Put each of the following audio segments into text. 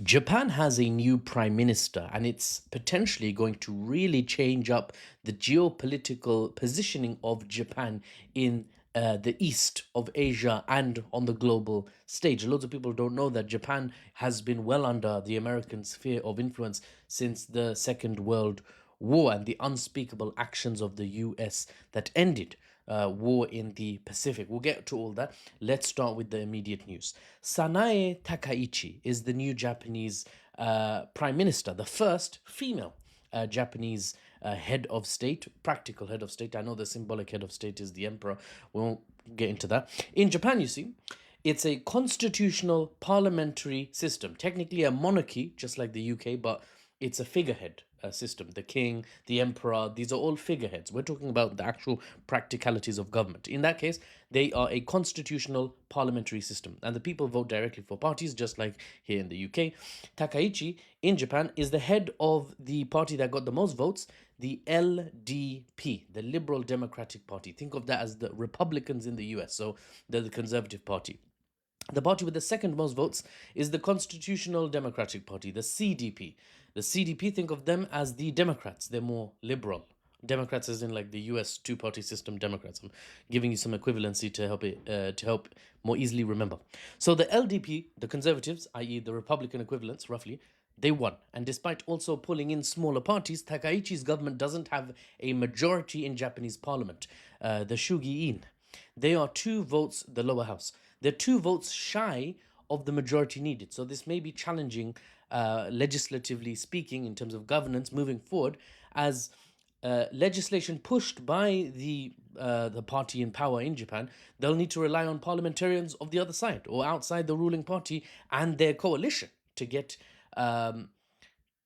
Japan has a new prime minister, and it's potentially going to really change up the geopolitical positioning of Japan in the east of Asia and on the global stage. Loads of people don't know that Japan has been well under the American sphere of influence since the Second World War and the unspeakable actions of the US that ended war in the Pacific. We'll get to all that. Let's start with the immediate news. Sanae Takaichi is the new Japanese prime minister, the first female Japanese head of state, practical head of state. I know the symbolic head of state is the emperor. We won't get into that. In Japan, you see, it's a constitutional parliamentary system, technically a monarchy, just like the UK, but it's a figurehead system. The king, the emperor, these are all figureheads. We're talking about the actual practicalities of government. In that case, they are a constitutional parliamentary system, and the people vote directly for parties, just like here in the UK. Takaichi in Japan is the head of the party that got the most votes, the LDP, the Liberal Democratic Party. Think of that as the Republicans in the US, so they're the conservative party. The party with the second most votes is the Constitutional Democratic Party, the CDP. The CDP, think of them as the Democrats. They're more liberal. Democrats, as in like the U.S. two-party system Democrats. I'm giving you some equivalency to help more easily remember. So the LDP, the Conservatives, i.e., the Republican equivalents, roughly, they won. And despite also pulling in smaller parties, Takaichi's government doesn't have a majority in Japanese parliament, the Shugi-in. They are 2 votes, the lower house. They're 2 votes shy of the majority needed. So this may be challenging, legislatively speaking, in terms of governance moving forward, as legislation pushed by the party in power in Japan, they'll need to rely on parliamentarians of the other side or outside the ruling party and their coalition um,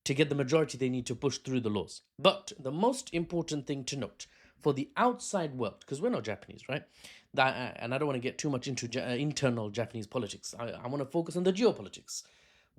to get the majority they need to push through the laws. But the most important thing to note for the outside world, because we're not Japanese, right? And I don't want to get too much into internal Japanese politics. I want to focus on the geopolitics.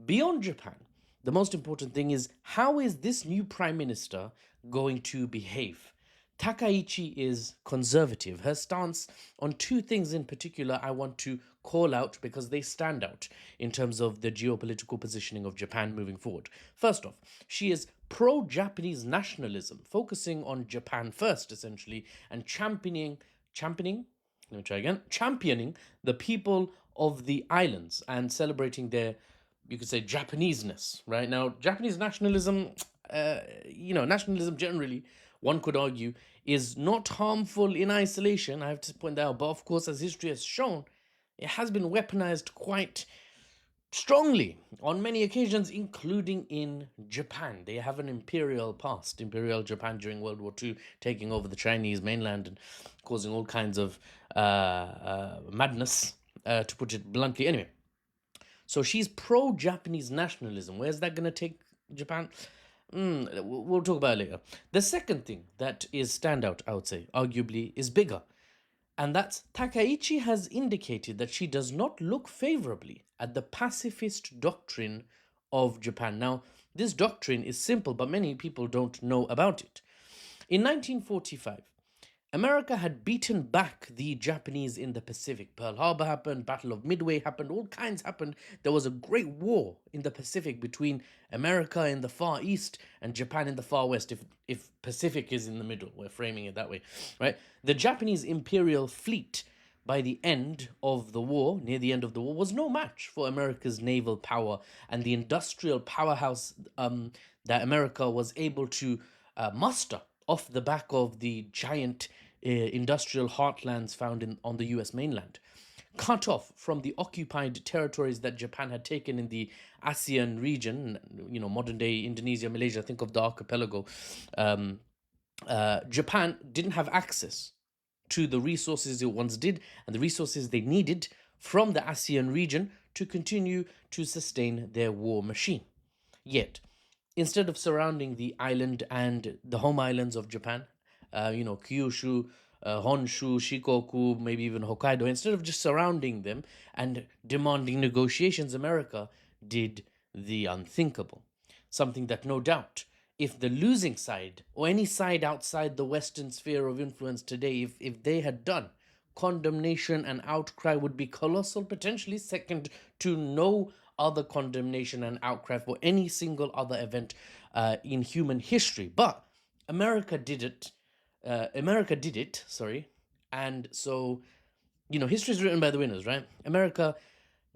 Beyond Japan, the most important thing is how is this new prime minister going to behave? Takaichi is conservative. Her stance on 2 things in particular I want to call out because they stand out in terms of the geopolitical positioning of Japan moving forward. First off, she is pro Japanese nationalism, focusing on Japan first, essentially, and championing, let me try again, championing the people of the islands and celebrating their, you could say, Japaneseness, right? Now, Japanese nationalism, nationalism generally, one could argue, is not harmful in isolation. I have to point that out. But of course, as history has shown, it has been weaponized quite strongly on many occasions, including in Japan. They have an imperial past, Imperial Japan during World War II, taking over the Chinese mainland and causing all kinds of madness, to put it bluntly. Anyway, so she's pro Japanese nationalism. Where's that going to take Japan? We'll talk about it later. The second thing that is standout, I would say, arguably, is bigger. And that's Takaichi has indicated that she does not look favorably at the pacifist doctrine of Japan. Now, this doctrine is simple, but many people don't know about it. In 1945, America had beaten back the Japanese in the Pacific. Pearl Harbor happened, Battle of Midway happened, all kinds happened. There was a great war in the Pacific between America in the far east and Japan in the far west. If Pacific is in the middle, we're framing it that way, right? The Japanese imperial fleet by the end of the war, near the end of the war, was no match for America's naval power and the industrial powerhouse that America was able to muster off the back of the giant industrial heartlands found on the US mainland. Cut off from the occupied territories that Japan had taken in the ASEAN region, modern day Indonesia, Malaysia, think of the archipelago, Japan didn't have access to the resources it once did and the resources they needed from the ASEAN region to continue to sustain their war machine. Yet, instead of surrounding the island and the home islands of Japan, Kyushu, Honshu, Shikoku, maybe even Hokkaido, instead of just surrounding them and demanding negotiations, America did the unthinkable. Something that no doubt, if the losing side or any side outside the Western sphere of influence today, if they had done, condemnation and outcry would be colossal, potentially second to no other condemnation and outcry for any single other event in human history. But America did it. America did it, sorry. And so, history is written by the winners, right? America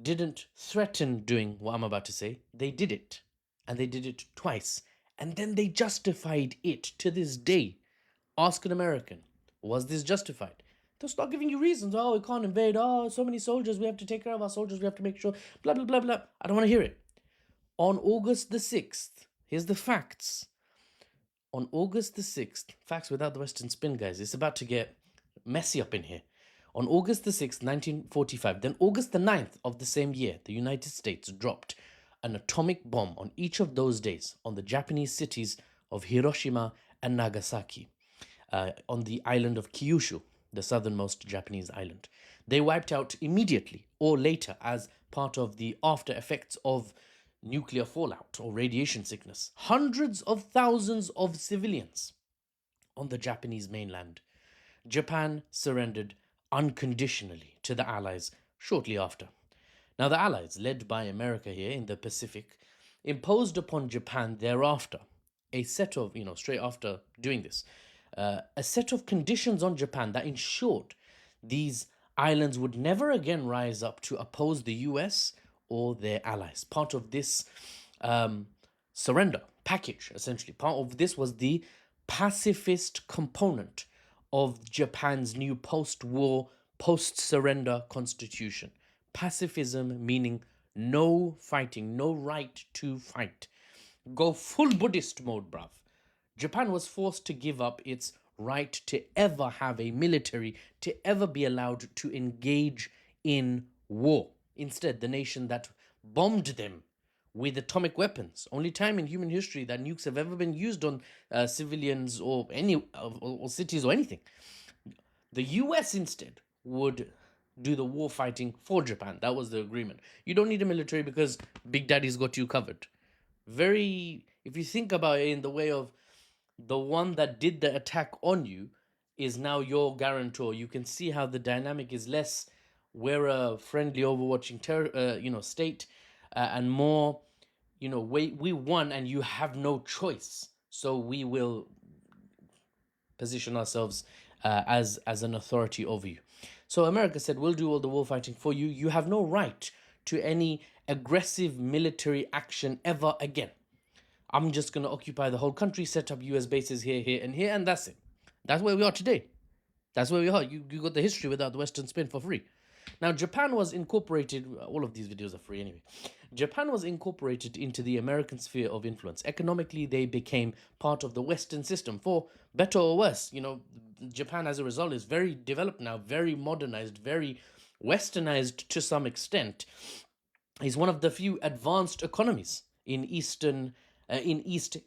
didn't threaten doing what I'm about to say. They did it. And they did it twice. And then they justified it to this day. Ask an American, was this justified? They'll start giving you reasons. Oh, we can't invade. Oh, so many soldiers. We have to take care of our soldiers. We have to make sure. Blah, blah, blah, blah. I don't want to hear it. On August the 6th, here's the facts. On August the 6th, facts without the Western spin, guys. It's about to get messy up in here. On August the 6th, 1945, then August the 9th of the same year, the United States dropped an atomic bomb on each of those days on the Japanese cities of Hiroshima and Nagasaki, on the island of Kyushu, the southernmost Japanese island. They wiped out immediately or later as part of the after effects of nuclear fallout or radiation sickness hundreds of thousands of civilians on the Japanese mainland. Japan surrendered unconditionally to the Allies shortly after. Now, the Allies, led by America here in the Pacific, imposed upon Japan thereafter a set of, straight after doing this, a set of conditions on Japan that ensured these islands would never again rise up to oppose the US or their allies. Part of this surrender package, essentially, part of this was the pacifist component of Japan's new post-war, post-surrender constitution. Pacifism meaning no fighting, no right to fight. Go full Buddhist mode, bruv. Japan was forced to give up its right to ever have a military, to ever be allowed to engage in war. Instead, the nation that bombed them with atomic weapons, only time in human history that nukes have ever been used on civilians or or cities or anything. The US instead would do the war fighting for Japan. That was the agreement. You don't need a military because Big Daddy's got you covered. Very, if you think about it in the way of the one that did the attack on you is now your guarantor. You can see how the dynamic is less we're a friendly overwatching state, and more, we won and you have no choice. So we will position ourselves as an authority over you. So America said, we'll do all the war fighting for you. You have no right to any aggressive military action ever again. I'm just going to occupy the whole country, set up US bases here, here, and here, and that's it. That's where we are today. That's where we are. You got the history without the Western spin for free. Now, Japan was incorporated, all of these videos are free anyway. Japan was incorporated into the American sphere of influence. Economically, they became part of the Western system, for better or worse. Japan, as a result, is very developed now, very modernized, very westernized to some extent. Is one of the few advanced economies in East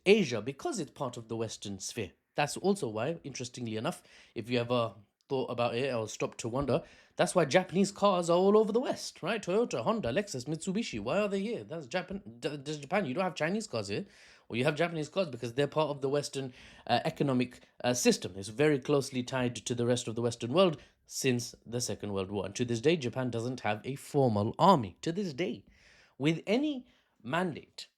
Asia because it's part of the Western sphere. That's also why, interestingly enough, if you ever thought about it or stopped to wonder, that's why Japanese cars are all over the West, right? Toyota, Honda, Lexus, Mitsubishi. Why are they here? That's Japan. Does Japan? You don't have Chinese cars here, or you have Japanese cars because they're part of the Western economic system. It's very closely tied to the rest of the Western world since the Second World War. And to this day, Japan doesn't have a formal army. To this day, with any mandate,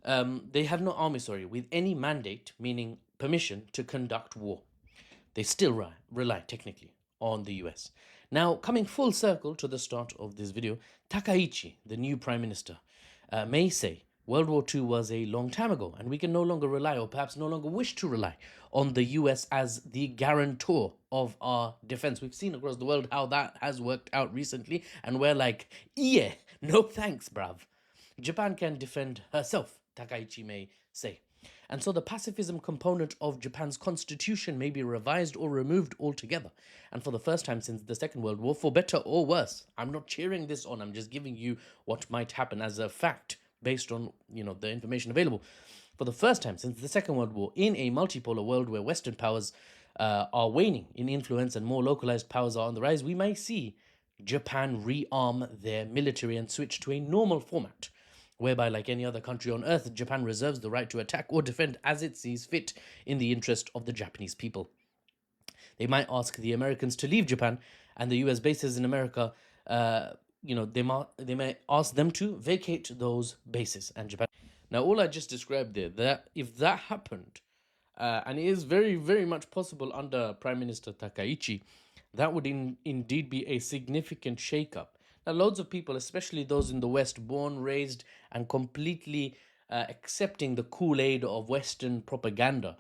they have no army, with any mandate, meaning permission to conduct war. They still rely technically on the US. Now, coming full circle to the start of this video, Takaichi, the new prime minister, may say World War II was a long time ago, and we can no longer rely, or perhaps no longer wish to rely, on the US as the guarantor of our defense. We've seen across the world how that has worked out recently, and we're like, yeah, no thanks, bruv. Japan can defend herself, Takaichi may say. And so the pacifism component of Japan's constitution may be revised or removed altogether. And for the first time since the Second World War, for better or worse, I'm not cheering this on, I'm just giving you what might happen as a fact based on, the information available. For the first time since the Second World War, in a multipolar world where Western powers are waning in influence and more localized powers are on the rise, we may see Japan rearm their military and switch to a normal format, whereby, like any other country on earth, Japan reserves the right to attack or defend as it sees fit in the interest of the Japanese people. They might ask the Americans to leave Japan, and the US bases in America they may ask them to vacate those bases, and Japan. Now, all I just described there, that if that happened, and it is very, very much possible under Prime Minister Takaichi, that would indeed be a significant shakeup. Now, loads of people, especially those in the West, born, raised, and completely accepting the Kool-Aid of Western propaganda,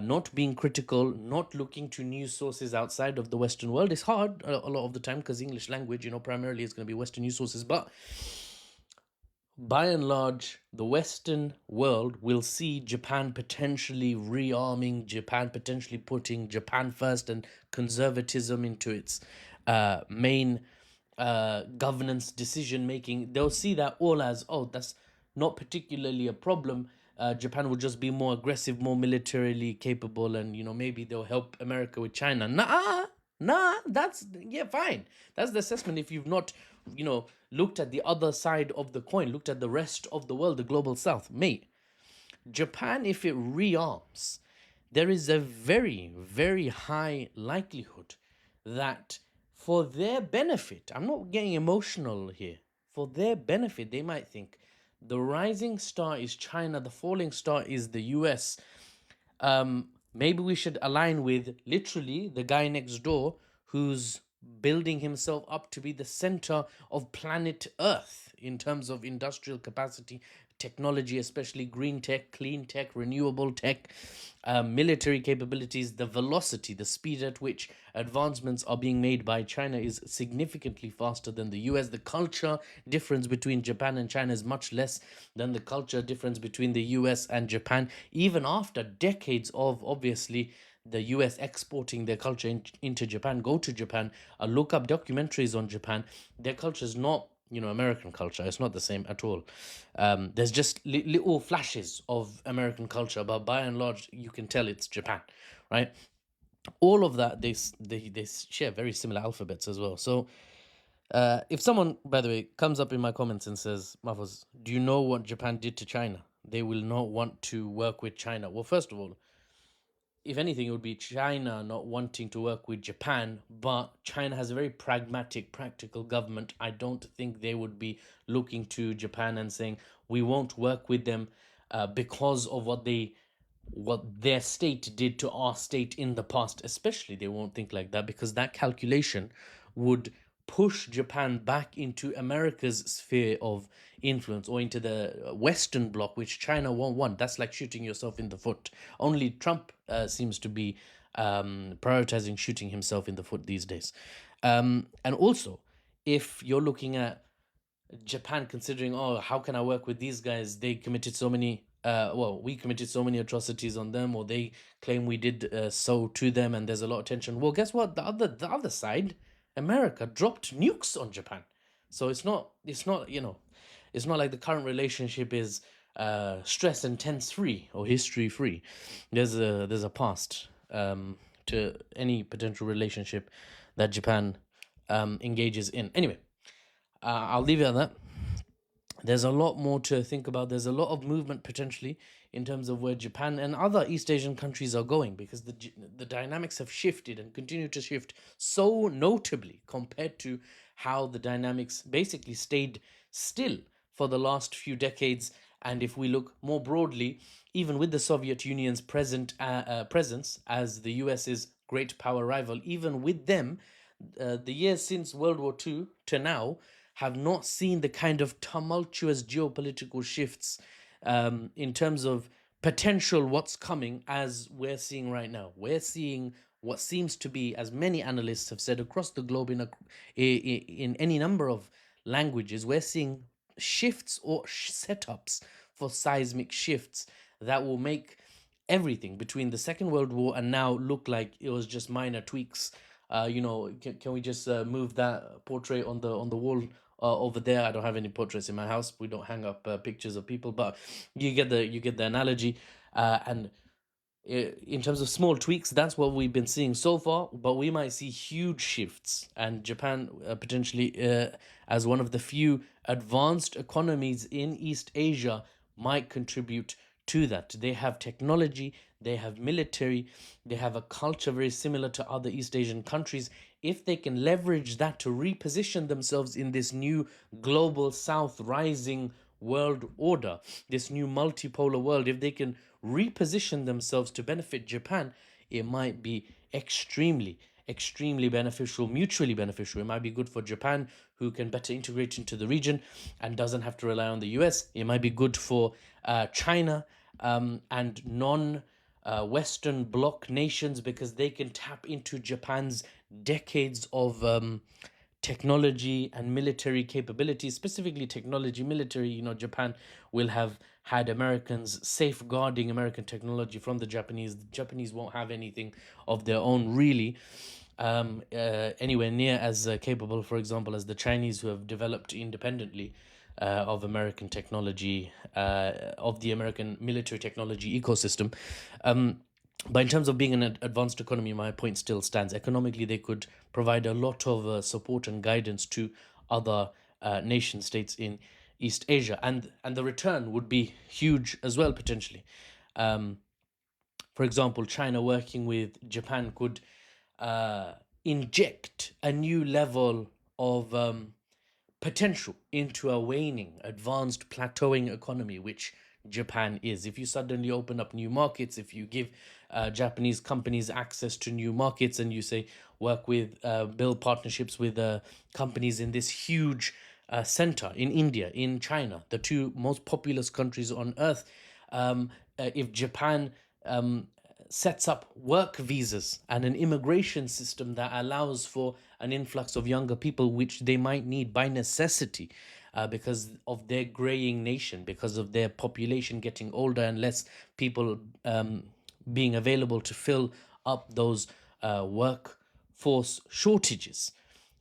not being critical, not looking to news sources outside of the Western world. It's hard a lot of the time because English language, primarily is going to be Western news sources. But by and large, the Western world will see Japan potentially rearming, Japan potentially putting Japan first and conservatism into its main governance decision making. They'll see that all as, oh, that's not particularly a problem. Japan will just be more aggressive, more militarily capable, and maybe they'll help America with China. Nah, that's, yeah, fine. That's the assessment if you've not, looked at the other side of the coin, looked at the rest of the world, the global south. Mate, Japan, if it rearms, there is a very, very high likelihood that for their benefit, I'm not getting emotional here, for their benefit, they might think the rising star is China, the falling star is the US. Maybe we should align with literally the guy next door who's building himself up to be the center of planet Earth in terms of industrial capacity, technology, especially green tech, clean tech, renewable tech, military capabilities. The velocity, the speed at which advancements are being made by China is significantly faster than the US. The culture difference between Japan and China is much less than the culture difference between the US and Japan, even after decades of, obviously, the US exporting their culture into Japan. Go to Japan, look up documentaries on Japan. Their culture is not, American culture. It's not the same at all. There's just little flashes of American culture, but by and large, you can tell it's Japan, right? All of that, they share very similar alphabets as well. So if someone, by the way, comes up in my comments and says, Mahfouz, do you know what Japan did to China? They will not want to work with China. Well, first of all, if anything, it would be China not wanting to work with Japan, but China has a very pragmatic, practical government. I don't think they would be looking to Japan and saying, we won't work with them because of what their state did to our state in the past. Especially, they won't think like that because that calculation would push Japan back into America's sphere of influence or into the Western bloc, which China won't want. That's like shooting yourself in the foot. Only Trump seems to be prioritizing shooting himself in the foot these days. And also, if you're looking at Japan considering, oh, how can I work with these guys? They committed so many, we committed so many atrocities on them, or they claim we did so to them, and there's a lot of tension. Well, guess what? The other side, America dropped nukes on Japan, so it's not it's not like the current relationship is stress and tense free or history free. There's a past to any potential relationship that Japan engages in. Anyway, I'll leave it at that. There's a lot more to think about. There's a lot of movement potentially in terms of where Japan and other East Asian countries are going, because the dynamics have shifted and continue to shift so notably compared to how the dynamics basically stayed still for the last few decades. And if we look more broadly, even with the Soviet Union's presence as the US's great power rival, even with them, the years since World War II to now have not seen the kind of tumultuous geopolitical shifts in terms of potential what's coming as we're seeing right now. We're seeing what seems to be, as many analysts have said across the globe in any number of languages, we're seeing shifts or setups for seismic shifts that will make everything between the Second World War and now look like it was just minor tweaks. Can we just move that portrait on the wall over there? I don't have any portraits in my house. We don't hang up pictures of people, but you get the analogy. And in terms of small tweaks, that's what we've been seeing so far. But we might see huge shifts, and Japan potentially, as one of the few advanced economies in East Asia, might contribute to that. They have technology, they have military, they have a culture very similar to other East Asian countries if they can leverage that to reposition themselves in this new global south rising world order, this new multipolar world, if they can reposition themselves to benefit Japan, it might be extremely beneficial, mutually beneficial. It might be good for Japan, who can better integrate into the region and doesn't have to rely on the US. It might be good for China and Western bloc nations, because they can tap into Japan's decades of technology and military capabilities, specifically technology, military. Japan will have had Americans safeguarding American technology from the Japanese. The Japanese won't have anything of their own, really, anywhere near as capable, for example, as the Chinese, who have developed independently of American technology, of the American military technology ecosystem. But in terms of being an advanced economy, my point still stands. Economically, they could provide a lot of support and guidance to other nation states in East Asia, and the return would be huge as well, potentially. For example, China working with Japan could inject a new level of potential into a waning, advanced, plateauing economy, which Japan is. If you suddenly open up new markets, if you give Japanese companies access to new markets, and you say work with, build partnerships with companies in this huge center in India, in China, the two most populous countries on earth, if Japan sets up work visas and an immigration system that allows for an influx of younger people, which they might need by necessity, because of their graying nation, because of their population getting older and less people being available to fill up those workforce shortages.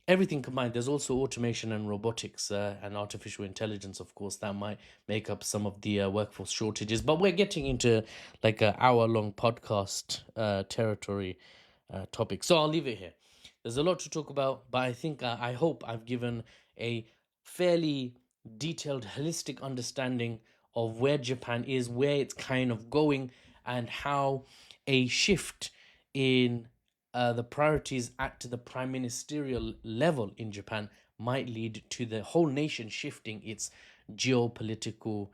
Everything combined. There's also automation and robotics and artificial intelligence, of course, that might make up some of the workforce shortages. But we're getting into like an hour-long podcast territory topic, so I'll leave it here. There's a lot to talk about, but I think I hope I've given a fairly detailed, holistic understanding of where Japan is, where it's kind of going, and how a shift in the priorities at the prime ministerial level in Japan might lead to the whole nation shifting its geopolitical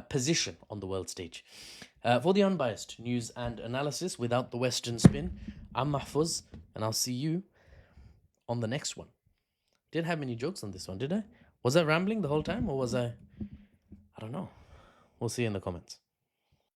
position on the world stage. For the unbiased news and analysis without the Western spin, I'm Mahfuz, and I'll see you on the next one. Didn't have many jokes on this one, did I? Was I rambling the whole time, or was I don't know. We'll see in the comments.